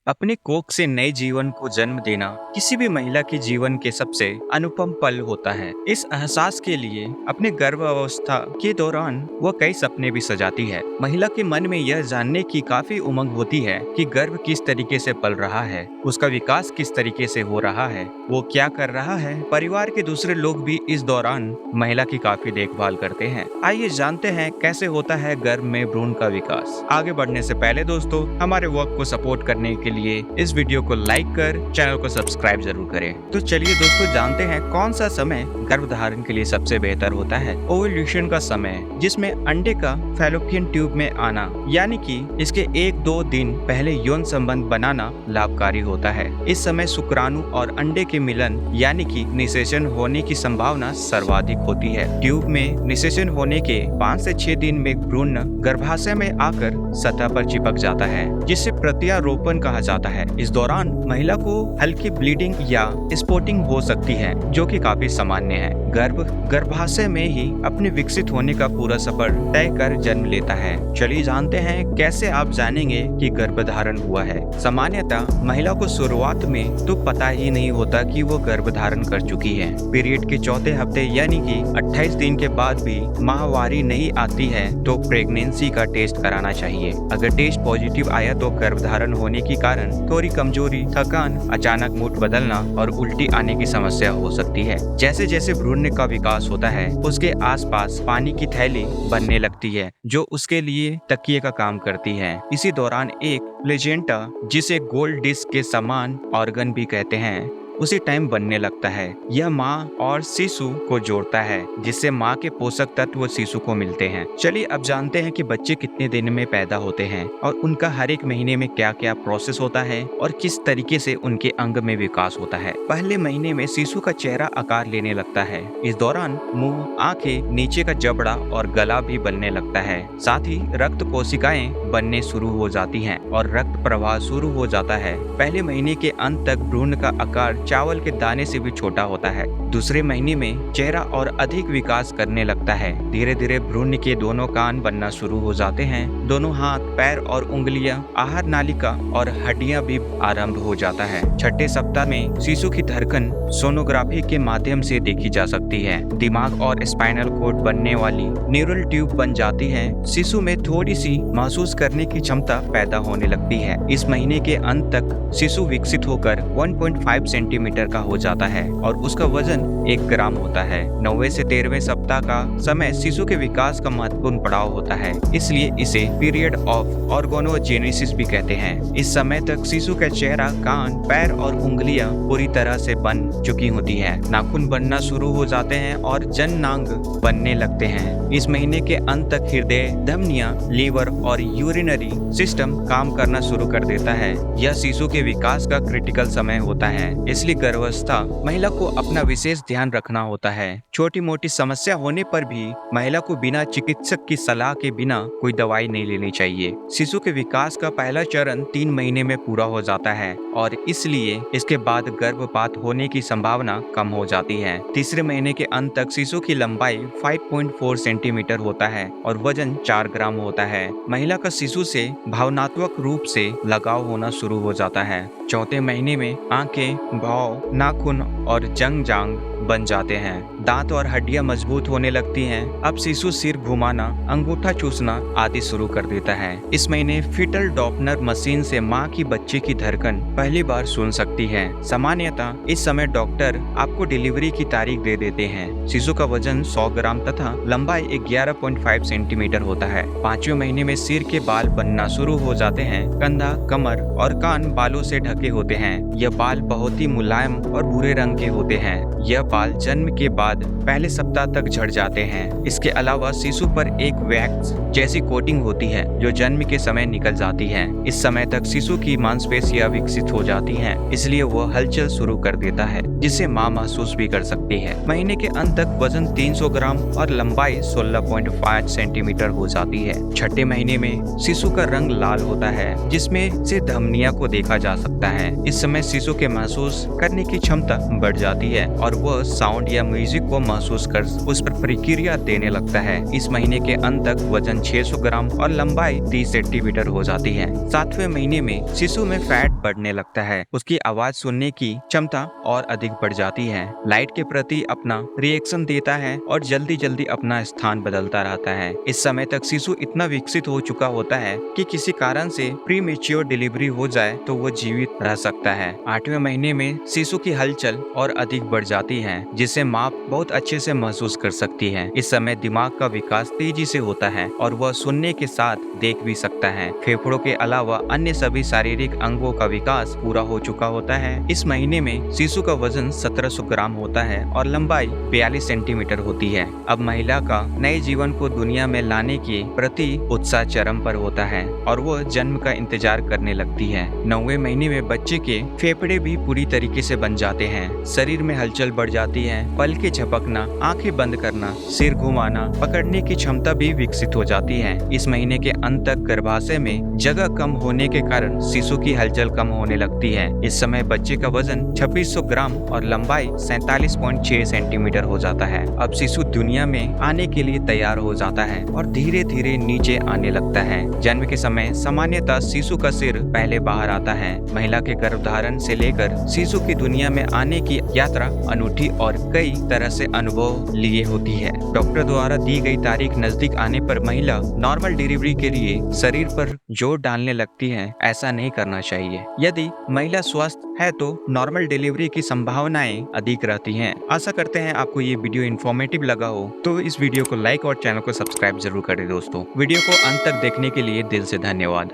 अपने कोख से नए जीवन को जन्म देना किसी भी महिला के जीवन के सबसे अनुपम पल होता है। इस एहसास के लिए अपने गर्भावस्था के दौरान वह कई सपने भी सजाती है। महिला के मन में यह जानने की काफी उमंग होती है कि गर्भ किस तरीके से पल रहा है, उसका विकास किस तरीके से हो रहा है, वो क्या कर रहा है। परिवार के दूसरे लोग भी इस दौरान महिला की काफी देखभाल करते हैं। आइए जानते हैं कैसे होता है गर्भ में भ्रूण का विकास। आगे बढ़ने से पहले दोस्तों, हमारे वर्क को सपोर्ट करने के लिए इस वीडियो को लाइक कर चैनल को सब्सक्राइब जरूर करें। तो चलिए दोस्तों, जानते हैं कौन सा समय गर्भधारण के लिए सबसे बेहतर होता है। ओव्यूलेशन का समय, जिसमें अंडे का फैलोपियन ट्यूब में आना यानी कि इसके 1-2 दिन पहले यौन संबंध बनाना लाभकारी होता है। इस समय शुक्राणु और अंडे के मिलन यानी कि निषेचन होने की संभावना सर्वाधिक होती है। ट्यूब में निषेचन होने के 5 से 6 दिन में भ्रूण गर्भाशय में आकर सतह पर चिपक जाता है, जिसे प्रत्यारोपण कहा जाता है। इस दौरान महिला को हल्की ब्लीडिंग या स्पॉटिंग हो सकती है, जो कि काफी सामान्य है। गर्भाशय में ही अपने विकसित होने का पूरा सफर तय कर जन्म लेता है। चलिए जानते हैं कैसे आप जानेंगे कि गर्भधारण हुआ है। सामान्यतः महिला को शुरुआत में तो पता ही नहीं होता कि वो गर्भधारण कर चुकी है। पीरियड के चौथे हफ्ते यानी कि 28 दिन के बाद भी माहवारी नहीं आती है तो प्रेगनेंसी का टेस्ट कराना चाहिए। अगर टेस्ट पॉजिटिव आया तो गर्भधारण होने के कारण थोड़ी कमजोरी, थकान, अचानक मूड बदलना और उल्टी आने की समस्या हो सकती है। जैसे जैसे भ्रूण का विकास होता है, उसके आसपास पानी की थैली बनने लगती है, जो उसके लिए तकिए का काम करती है। इसी दौरान एक प्लेजेंटा, जिसे गोल्ड डिस्क के समान ऑर्गन भी कहते हैं, उसी टाइम बनने लगता है। यह माँ और शिशु को जोड़ता है, जिससे माँ के पोषक तत्व शिशु को मिलते हैं। चलिए अब जानते हैं कि बच्चे कितने दिन में पैदा होते हैं और उनका हर एक महीने में क्या क्या प्रोसेस होता है और किस तरीके से उनके अंग में विकास होता है। पहले महीने में शिशु का चेहरा आकार लेने लगता है। इस दौरान मुंह, आंखें, नीचे का जबड़ा और गला भी बनने लगता है। साथ ही रक्त कोशिकाएं बनने शुरू हो जाती हैं और रक्त प्रवाह शुरू हो जाता है। पहले महीने के अंत तक भ्रूण का आकार चावल के दाने से भी छोटा होता है। दूसरे महीने में चेहरा और अधिक विकास करने लगता है। धीरे धीरे भ्रूण के दोनों कान बनना शुरू हो जाते हैं। दोनों हाथ, पैर और उंगलियां, आहार नालिका और हड्डियां भी आरंभ हो जाता है। छठे सप्ताह में शिशु की धड़कन सोनोग्राफी के माध्यम से देखी जा सकती है। दिमाग और स्पाइनल कॉर्ड बनने वाली न्यूरल ट्यूब बन जाती है। शिशु में थोड़ी सी महसूस करने की क्षमता पैदा होने लगती है। इस महीने के अंत तक शिशु विकसित होकर 1.5 सेंटीमीटर का हो जाता है और उसका वजन 1 ग्राम होता है। 9वें से 13वें सप्ताह का समय शिशु के विकास का महत्वपूर्ण पड़ाव होता है, इसलिए इसे पीरियड ऑफ ऑर्गेनोजेनेसिस भी कहते हैं। इस समय तक शिशु का चेहरा, कान, पैर और उंगलियां पूरी तरह से बन चुकी होती है। नाखून बनना शुरू हो जाते हैं और जननांग बनने लगते हैं। इस महीने के अंत तक हृदय, धमनियां, लीवर और यूरिनरी सिस्टम काम करना शुरू कर देता है। यह शिशु के विकास का क्रिटिकल समय होता है, इसलिए गर्भावस्था महिला को अपना विशेष ध्यान रखना होता है। छोटी मोटी समस्या होने पर भी महिला को बिना चिकित्सक की सलाह के बिना कोई दवाई नहीं लेनी चाहिए। शिशु के विकास का पहला चरण 3 महीने में पूरा हो जाता है और इसलिए इसके बाद गर्भपात होने की संभावना कम हो जाती है। तीसरे महीने के अंत तक शिशु की लंबाई 5.4 सेंटीमीटर होता है और वजन 4 ग्राम होता है। महिला का शिशु से भावनात्मक रूप से लगाव होना शुरू हो जाता है। चौथे महीने में आंखें, भौं, नाखून और जंग बन जाते हैं। दांत और हड्डियां मजबूत होने लगती हैं। अब शिशु सिर घुमाना, अंगूठा चूसना आदि शुरू कर देता है। इस महीने फीटल डॉपलर मशीन से मां की बच्चे की धड़कन पहली बार सुन सकती है। सामान्यतः इस समय डॉक्टर आपको डिलीवरी की तारीख दे देते हैं। शिशु का वजन 100 ग्राम तथा लंबाई 11.5 सेंटीमीटर होता है। 5वें महीने में सिर के बाल बनना शुरू हो जाते हैं। कंधा, कमर और कान बालों से ढके होते हैं। यह बाल बहुत ही मुलायम और भूरे रंग के होते हैं। यह बाल जन्म के बाद पहले सप्ताह तक झड़ जाते हैं। इसके अलावा शिशु पर एक वैक्स जैसी कोटिंग होती है जो जन्म के समय निकल जाती है। इस समय तक शिशु की मांसपेशियां विकसित हो जाती हैं, इसलिए वह हलचल शुरू कर देता है, जिसे मां महसूस भी कर सकती है। महीने के अंत तक वजन 300 ग्राम और लंबाई 16.5 सेंटीमीटर हो जाती है। छठे महीने में शिशु का रंग लाल होता है, जिसमें से धमनियों को देखा जा सकता है। इस समय शिशु के महसूस करने की क्षमता बढ़ जाती है और वह साउंड या म्यूजिक को महसूस कर उस पर प्रतिक्रिया देने लगता है। इस महीने के अंत तक वजन 600 ग्राम और लंबाई 30 सेंटीमीटर हो जाती है। 7वें महीने में शिशु में फैट बढ़ने लगता है। उसकी आवाज सुनने की क्षमता और अधिक बढ़ जाती है। लाइट के प्रति अपना रिएक्शन देता है और जल्दी जल्दी अपना स्थान बदलता रहता है। इस समय तक शिशु इतना विकसित हो चुका होता है कि किसी कारण से प्रीमेच्योर डिलीवरी हो जाए तो वो जीवित रह सकता है। 8वें महीने में शिशु की हलचल और अधिक बढ़ जाती है, जिसे माँ बहुत अच्छे से महसूस कर सकती है। इस समय दिमाग का विकास तेजी से होता है और वह सुनने के साथ देख भी सकता है। फेफड़ों के अलावा अन्य सभी शारीरिक अंगों का विकास पूरा हो चुका होता है। इस महीने में शिशु का वजन 1700 ग्राम होता है और लंबाई 42 सेंटीमीटर होती है। अब महिला का नए जीवन को दुनिया में लाने के प्रति उत्साह चरम पर होता है और वह जन्म का इंतजार करने लगती है। 9वें महीने में बच्चे के फेफड़े भी पूरी तरीके से बन जाते हैं। शरीर में हलचल बढ़ जाती है, पलकें झपकना, आंखें बंद करना, सिर घुमाना, पकड़ने की क्षमता भी विकसित हो जाती है। इस महीने के अंत तक गर्भाशय में जगह कम होने के कारण शिशु की हलचल कम होने लगती है। इस समय बच्चे का वजन 2600 ग्राम और लंबाई 47.6 सेंटीमीटर हो जाता है। अब शिशु दुनिया में आने के लिए तैयार हो जाता है और धीरे धीरे नीचे आने लगता है। जन्म के समय सामान्यतः शिशु का सिर पहले बाहर आता है। महिला के गर्भधारण से लेकर शिशु की दुनिया में आने की यात्रा अनूठी और कई तरह से अनुभव लिए होती है। डॉक्टर द्वारा दी गई तारीख नजदीक आने पर महिला नॉर्मल डिलीवरी के लिए शरीर पर जोर डालने लगती है। ऐसा नहीं करना चाहिए। यदि महिला स्वस्थ है तो नॉर्मल डिलीवरी की संभावनाएं अधिक रहती हैं। आशा करते हैं आपको ये वीडियो इन्फॉर्मेटिव लगा हो, तो इस वीडियो को लाइक और चैनल को सब्सक्राइब जरूर करें दोस्तों। वीडियो को अंत तक देखने के लिए दिल से धन्यवाद।